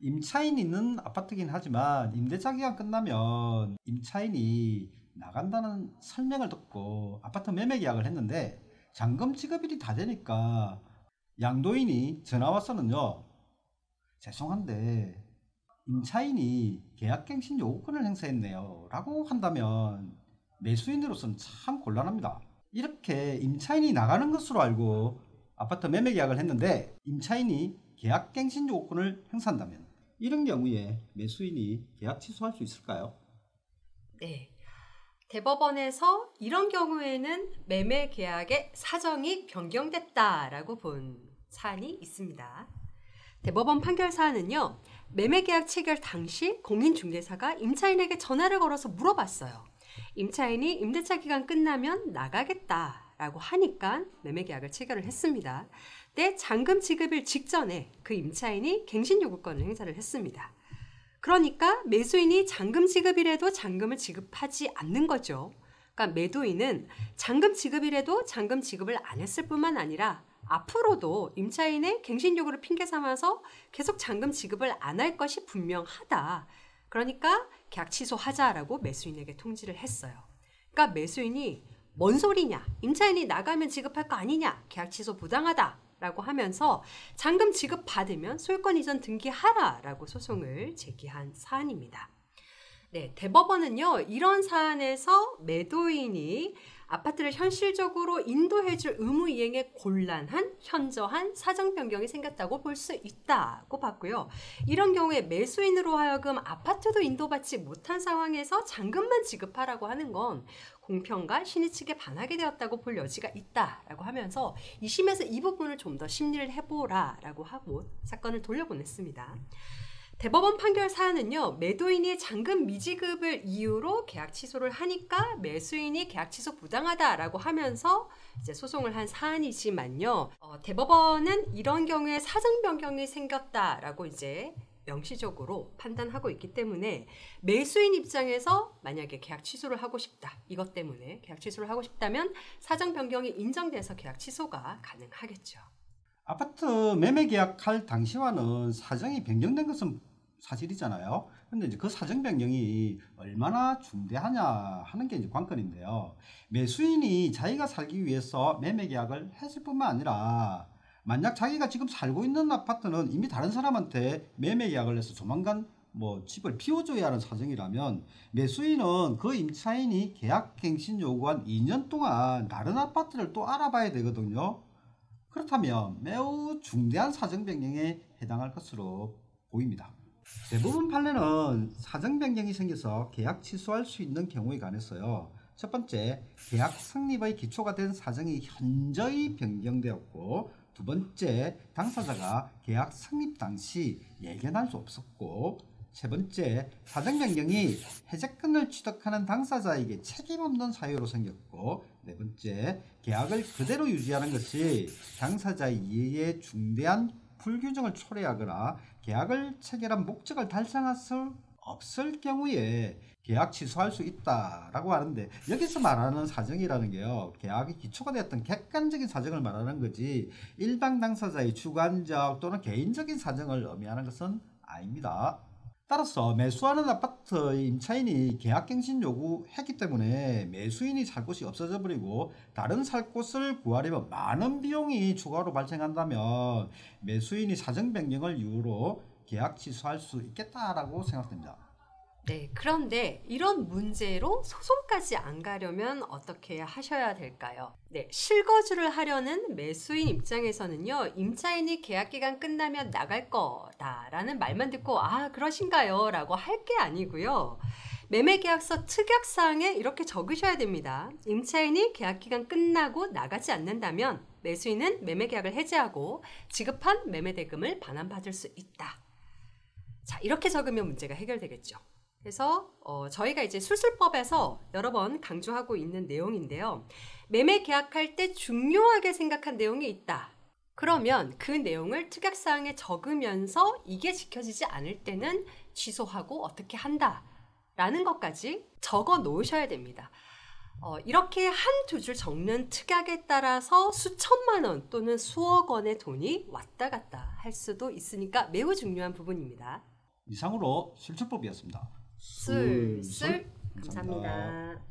임차인이 있는 아파트긴 하지만 임대차 기간 끝나면 임차인이 나간다는 설명을 듣고 아파트 매매 계약을 했는데 잔금 지급일이 다 되니까 양도인이 전화 와서는요, 죄송한데 임차인이 계약갱신 요구권을 행사했네요 라고 한다면 매수인으로서는 참 곤란합니다. 이렇게 임차인이 나가는 것으로 알고 아파트 매매 계약을 했는데 임차인이 계약갱신 요구권을 행사한다면 이런 경우에 매수인이 계약 취소할 수 있을까요? 네. 대법원에서 이런 경우에는 매매 계약의 사정이 변경됐다라고 본 사안이 있습니다. 대법원 판결 사안은요, 매매 계약 체결 당시 공인중개사가 임차인에게 전화를 걸어서 물어봤어요. 임차인이 임대차 기간 끝나면 나가겠다라고 하니까 매매 계약을 체결을 했습니다. 때 잔금 지급일 직전에 그 임차인이 갱신 요구권을 행사를 했습니다. 그러니까 매수인이 잔금 지급일에도 잔금을 지급하지 않는 거죠. 그러니까 매도인은 잔금 지급일에도 잔금 지급을 안 했을 뿐만 아니라 앞으로도 임차인의 갱신 요구를 핑계 삼아서 계속 잔금 지급을 안 할 것이 분명하다. 그러니까 계약 취소하자라고 매수인에게 통지를 했어요. 그러니까 매수인이 뭔 소리냐? 임차인이 나가면 지급할 거 아니냐? 계약 취소 부당하다. 라고 하면서 잔금 지급받으면 소유권 이전 등기하라라고 소송을 제기한 사안입니다. 네, 대법원은요, 이런 사안에서 매도인이 아파트를 현실적으로 인도해줄 의무 이행에 곤란한 현저한 사정 변경이 생겼다고 볼 수 있다고 봤고요. 이런 경우에 매수인으로 하여금 아파트도 인도받지 못한 상황에서 잔금만 지급하라고 하는 건 공평과 신의 측에 반하게 되었다고 볼 여지가 있다라고 하면서 2심에서 이 부분을 좀 더 심리를 해보라라고 하고 사건을 돌려보냈습니다. 대법원 판결 사안은요, 매도인이 잔금 미지급을 이유로 계약 취소를 하니까 매수인이 계약 취소 부당하다라고 하면서 이제 소송을 한 사안이지만요, 대법원은 이런 경우에 사정 변경이 생겼다라고 이제 명시적으로 판단하고 있기 때문에 매수인 입장에서 만약에 계약 취소를 하고 싶다, 이것 때문에 계약 취소를 하고 싶다면 사정 변경이 인정돼서 계약 취소가 가능하겠죠. 아파트 매매 계약할 당시와는 사정이 변경된 것은 사실이잖아요. 근데 이제 그 사정 변경이 얼마나 중대하냐 하는 게 이제 관건인데요. 매수인이 자기가 살기 위해서 매매 계약을 했을 뿐만 아니라 만약 자기가 지금 살고 있는 아파트는 이미 다른 사람한테 매매 계약을 해서 조만간 집을 비워줘야 하는 사정이라면 매수인은 그 임차인이 계약갱신 요구한 2년 동안 다른 아파트를 또 알아봐야 되거든요. 그렇다면 매우 중대한 사정 변경에 해당할 것으로 보입니다. 대부분 판례는 사정 변경이 생겨서 계약 취소할 수 있는 경우에 관해서요, 첫 번째, 계약 성립의 기초가 된 사정이 현저히 변경되었고, 두 번째, 당사자가 계약 성립 당시 예견할 수 없었고, 세 번째, 사정 변경이 해제권을 취득하는 당사자에게 책임 없는 사유로 생겼고, 네 번째, 계약을 그대로 유지하는 것이 당사자의 이해에 중대한 불규정을 초래하거나 계약을 체결한 목적을 달성할 수 없을 경우에 계약 취소할 수 있다라고 하는데, 여기서 말하는 사정이라는 게요, 계약의 기초가 되었던 객관적인 사정을 말하는 거지 일방 당사자의 주관적 또는 개인적인 사정을 의미하는 것은 아닙니다. 따라서 매수하는 아파트의 임차인이 계약갱신 요구했기 때문에 매수인이 살 곳이 없어져 버리고 다른 살 곳을 구하려면 많은 비용이 추가로 발생한다면 매수인이 사정 변경을 이유로 계약 취소할 수 있겠다라고 생각됩니다. 네, 그런데 이런 문제로 소송까지 안 가려면 어떻게 하셔야 될까요? 네, 실거주를 하려는 매수인 입장에서는요, 임차인이 계약기간 끝나면 나갈 거다라는 말만 듣고 아, 그러신가요? 라고 할 게 아니고요. 매매계약서 특약사항에 이렇게 적으셔야 됩니다. 임차인이 계약기간 끝나고 나가지 않는다면 매수인은 매매계약을 해지하고 지급한 매매대금을 반환받을 수 있다. 자, 이렇게 적으면 문제가 해결되겠죠. 그래서 저희가 이제 수술법에서 여러 번 강조하고 있는 내용인데요. 매매 계약할 때 중요하게 생각한 내용이 있다. 그러면 그 내용을 특약사항에 적으면서 이게 지켜지지 않을 때는 취소하고 어떻게 한다 라는 것까지 적어 놓으셔야 됩니다. 이렇게 한두 줄 적는 특약에 따라서 수천만 원 또는 수억 원의 돈이 왔다 갔다 할 수도 있으니까 매우 중요한 부분입니다. 이상으로 실출법이었습니다. 술술 감사합니다.